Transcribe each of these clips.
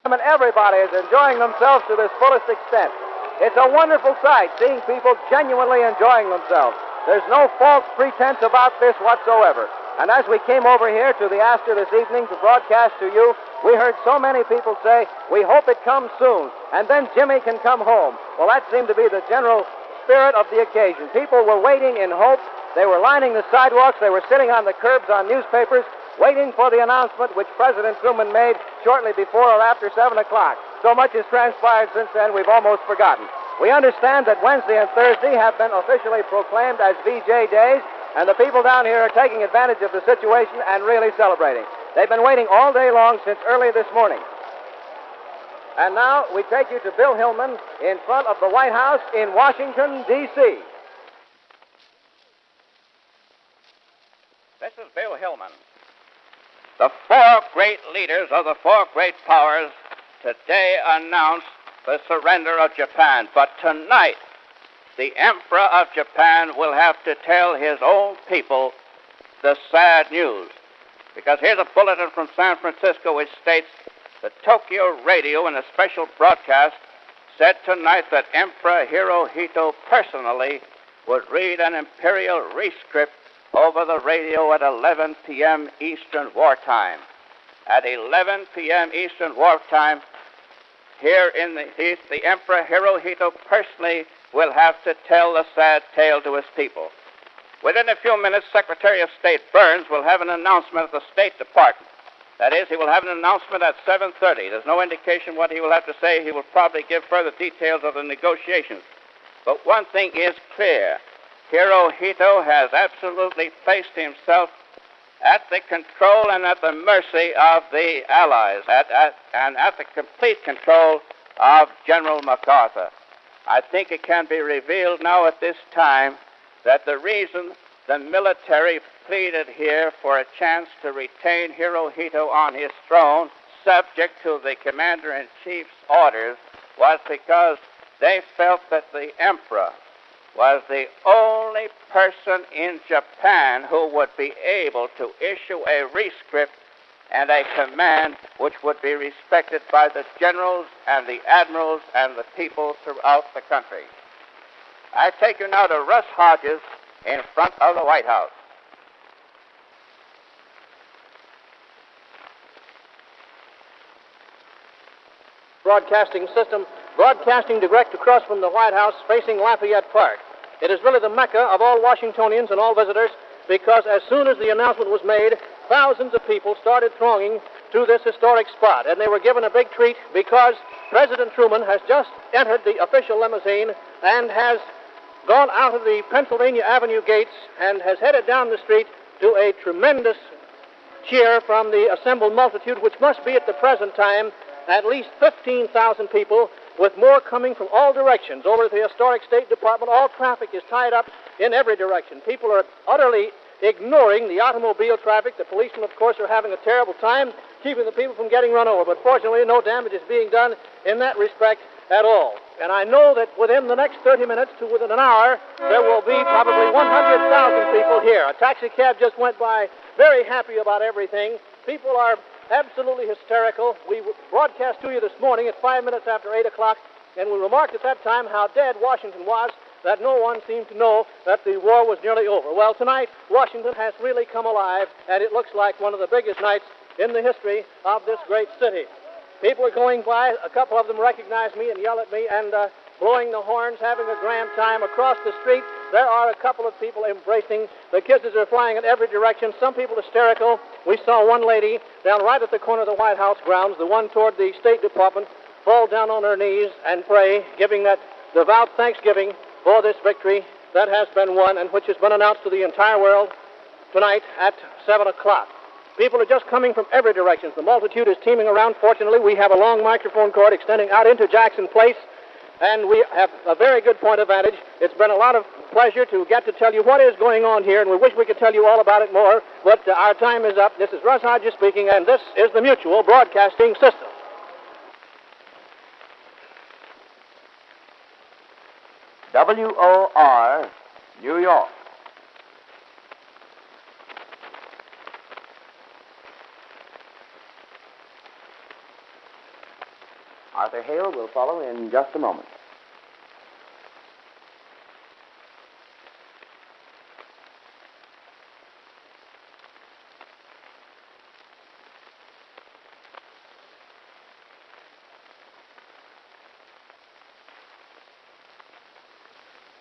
And everybody is enjoying themselves to this fullest extent. It's a wonderful sight, seeing people genuinely enjoying themselves. There's no false pretense about this whatsoever. And as we came over here to the Astor this evening to broadcast to you, we heard so many people say, we hope it comes soon, and then Jimmy can come home. Well, that seemed to be the general spirit of the occasion. People were waiting in hope. They were lining the sidewalks. They were sitting on the curbs on newspapers, waiting for the announcement which President Truman made shortly before or after 7 o'clock. So much has transpired since then, we've almost forgotten. We understand that Wednesday and Thursday have been officially proclaimed as VJ days, and the people down here are taking advantage of the situation and really celebrating. They've been waiting all day long since early this morning. And now we take you to Bill Hillman in front of the White House in Washington, D.C. This is Bill Hillman. The four great leaders of the four great powers today announced the surrender of Japan. But tonight, the Emperor of Japan will have to tell his own people the sad news. Because here's a bulletin from San Francisco which states the Tokyo radio in a special broadcast said tonight that Emperor Hirohito personally would read an imperial rescript over the radio at 11 p.m. Eastern Wartime. At 11 p.m. Eastern Wartime, here in the East, the Emperor Hirohito personally will have to tell the sad tale to his people. Within a few minutes, Secretary of State Burns will have an announcement at the State Department. That is, he will have an announcement at 7:30. There's no indication what he will have to say. He will probably give further details of the negotiations. But one thing is clear. Hirohito has absolutely placed himself at the control and at the mercy of the Allies, and at the complete control of General MacArthur. I think it can be revealed now at this time that the reason the military pleaded here for a chance to retain Hirohito on his throne, subject to the Commander-in-Chief's orders, was because they felt that the Emperor was the only person in Japan who would be able to issue a rescript and a command which would be respected by the generals and the admirals and the people throughout the country. I take you now to Russ Hodges in front of the White House. Broadcasting system, broadcasting direct across from the White House facing Lafayette Park. It is really the mecca of all Washingtonians and all visitors, because as soon as the announcement was made, thousands of people started thronging to this historic spot, and they were given a big treat because President Truman has just entered the official limousine and has gone out of the Pennsylvania Avenue gates and has headed down the street to a tremendous cheer from the assembled multitude, which must be at the present time at least 15,000 people, with more coming from all directions over to the historic State Department. All traffic is tied up in every direction. People are utterly ignoring the automobile traffic. The policemen, of course, are having a terrible time keeping the people from getting run over. But fortunately, no damage is being done in that respect at all. And I know that within the next 30 minutes to within an hour, there will be probably 100,000 people here. A taxi cab just went by, very happy about everything. People are absolutely hysterical. We broadcast to you this morning at 5 minutes after 8 o'clock, and we remarked at that time how dead Washington was, that no one seemed to know that the war was nearly over. Well, tonight, Washington has really come alive, and it looks like one of the biggest nights in the history of this great city. People are going by. A couple of them recognize me and yell at me and blowing the horns, having a grand time. Across the street, there are a couple of people embracing. The kisses are flying in every direction. Some people hysterical. We saw one lady down right at the corner of the White House grounds, the one toward the State Department, fall down on her knees and pray, giving that devout thanksgiving for this victory that has been won and which has been announced to the entire world tonight at 7 o'clock. People are just coming from every direction. The multitude is teeming around. Fortunately, we have a long microphone cord extending out into Jackson Place, and we have a very good point of vantage. It's been a lot of pleasure to get to tell you what is going on here, and we wish we could tell you all about it more, but our time is up. This is Russ Hodges speaking, and this is the Mutual Broadcasting System. WOR, New York. Arthur Hale will follow in just a moment.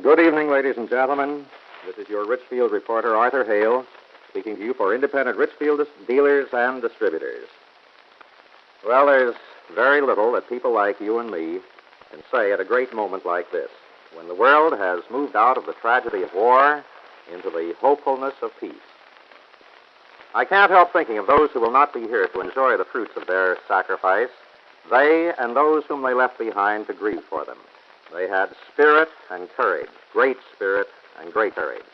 Good evening, ladies and gentlemen. This is your Richfield reporter, Arthur Hale, speaking to you for independent Richfield dealers and distributors. Well, there's very little that people like you and me can say at a great moment like this, when the world has moved out of the tragedy of war into the hopefulness of peace. I can't help thinking of those who will not be here to enjoy the fruits of their sacrifice, they and those whom they left behind to grieve for them. They had spirit and courage, great spirit and great courage.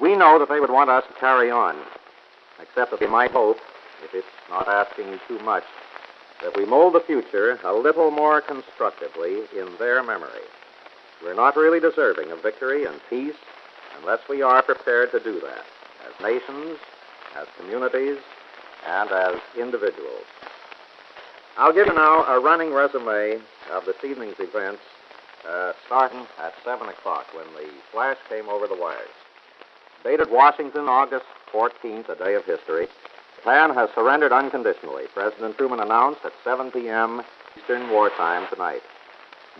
We know that they would want us to carry on, except that we might hope, if it's not asking too much, that we mold the future a little more constructively in their memory. We're not really deserving of victory and peace unless we are prepared to do that, as nations, as communities, and as individuals. I'll give you now a running resume of this evening's events, starting at 7 o'clock when the flash came over the wires. Dated Washington, August 14th, a day of history. Japan has surrendered unconditionally. President Truman announced at 7 p.m. Eastern Wartime tonight.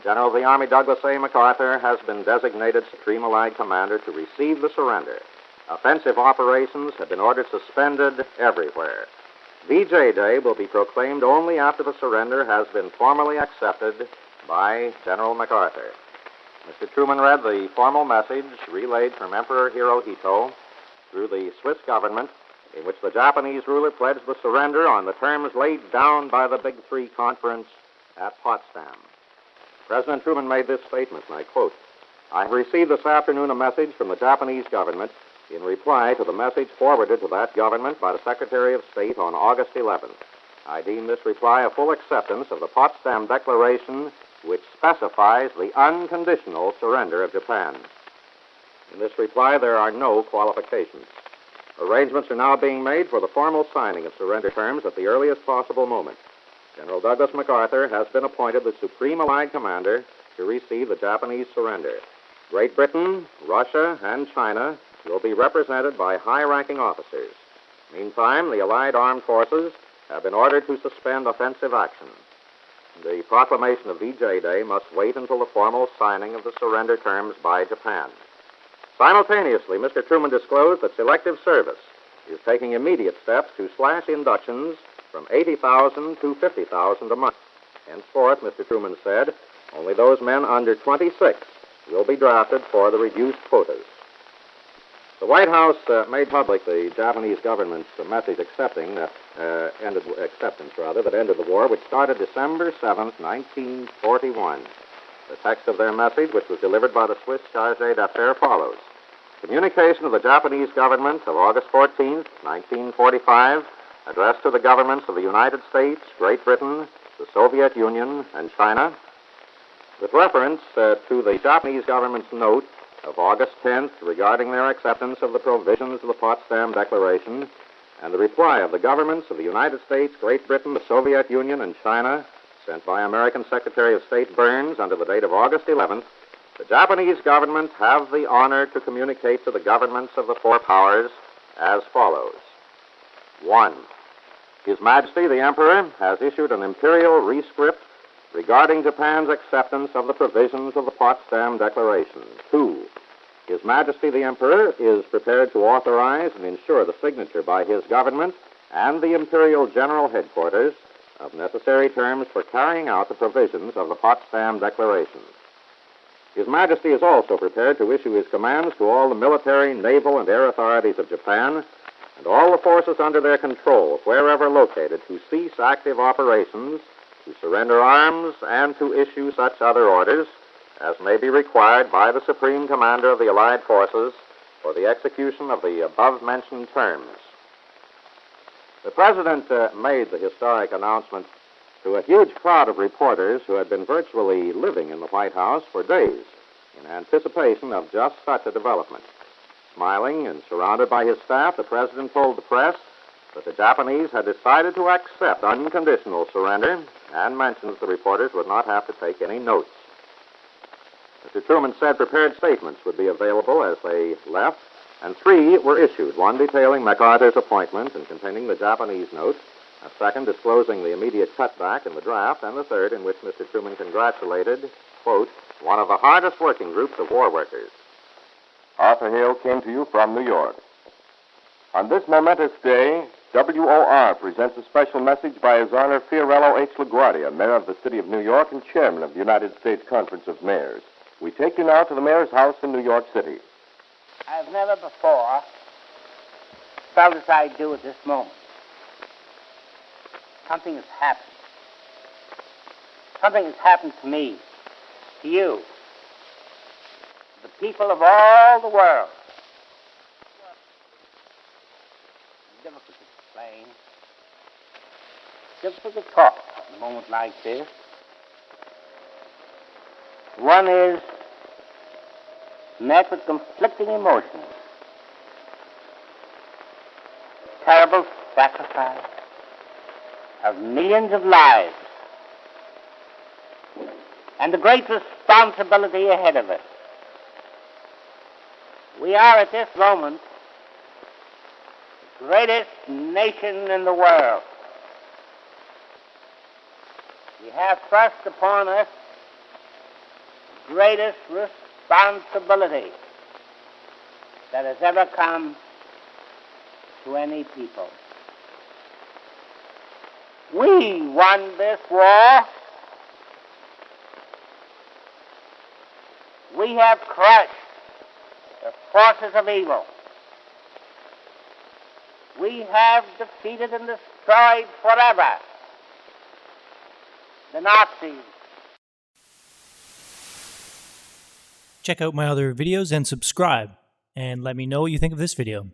General of the Army Douglas A. MacArthur has been designated Supreme Allied Commander to receive the surrender. Offensive operations have been ordered suspended everywhere. VJ Day will be proclaimed only after the surrender has been formally accepted by General MacArthur. Mr. Truman read the formal message relayed from Emperor Hirohito through the Swiss government, in which the Japanese ruler pledged the surrender on the terms laid down by the Big Three Conference at Potsdam. President Truman made this statement, and I quote, "I have received this afternoon a message from the Japanese government in reply to the message forwarded to that government by the Secretary of State on August 11th. I deem this reply a full acceptance of the Potsdam Declaration, which specifies the unconditional surrender of Japan. In this reply, there are no qualifications. Arrangements are now being made for the formal signing of surrender terms at the earliest possible moment. General Douglas MacArthur has been appointed the Supreme Allied Commander to receive the Japanese surrender. Great Britain, Russia, and China will be represented by high-ranking officers. Meantime, the Allied armed forces have been ordered to suspend offensive action. The proclamation of VJ Day must wait until the formal signing of the surrender terms by Japan." Simultaneously, Mr. Truman disclosed that selective service is taking immediate steps to slash inductions from 80,000 to 50,000 a month. Henceforth, Mr. Truman said, only those men under 26 will be drafted for the reduced quotas. The White House made public the Japanese government's message that ended the war, which started December 7th, 1941. The text of their message, which was delivered by the Swiss chargé d'affaires, follows. Communication of the Japanese government of August 14th, 1945, addressed to the governments of the United States, Great Britain, the Soviet Union, and China, with reference to the Japanese government's note of August 10th regarding their acceptance of the provisions of the Potsdam Declaration, and the reply of the governments of the United States, Great Britain, the Soviet Union, and China, sent by American Secretary of State Burns under the date of August 11th, the Japanese government have the honor to communicate to the governments of the four powers as follows. 1. His Majesty the Emperor has issued an imperial rescript regarding Japan's acceptance of the provisions of the Potsdam Declaration. 2. His Majesty the Emperor is prepared to authorize and ensure the signature by his government and the Imperial General Headquarters of necessary terms for carrying out the provisions of the Potsdam Declaration. His Majesty is also prepared to issue his commands to all the military, naval, and air authorities of Japan and all the forces under their control, wherever located, to cease active operations, to surrender arms, and to issue such other orders as may be required by the Supreme Commander of the Allied Forces for the execution of the above-mentioned terms. The President made the historic announcement to a huge crowd of reporters who had been virtually living in the White House for days in anticipation of just such a development. Smiling and surrounded by his staff, the President told the press that the Japanese had decided to accept unconditional surrender and mentions the reporters would not have to take any notes. Mr. Truman said prepared statements would be available as they left, and 3 were issued, one detailing MacArthur's appointment and containing the Japanese note, a second disclosing the immediate cutback in the draft, and the third in which Mr. Truman congratulated, quote, one of the hardest working groups of war workers. Arthur Hale came to you from New York. On this momentous day, WOR presents a special message by His Honor Fiorello H. LaGuardia, Mayor of the City of New York and Chairman of the United States Conference of Mayors. We take you now to the Mayor's house in New York City. I've never before felt as I do at this moment. Something has happened. Something has happened to me, to you, to the people of all the world. It's difficult to explain. It's difficult to talk at a moment like this. One is met with conflicting emotions. Terrible sacrifice of millions of lives and the great responsibility ahead of us. We are at this moment the greatest nation in the world. We have thrust upon us the greatest responsibility that has ever come to any people. We won this war. We have crushed the forces of evil. We have defeated and destroyed forever the Nazis. Check out my other videos and subscribe, and let me know what you think of this video.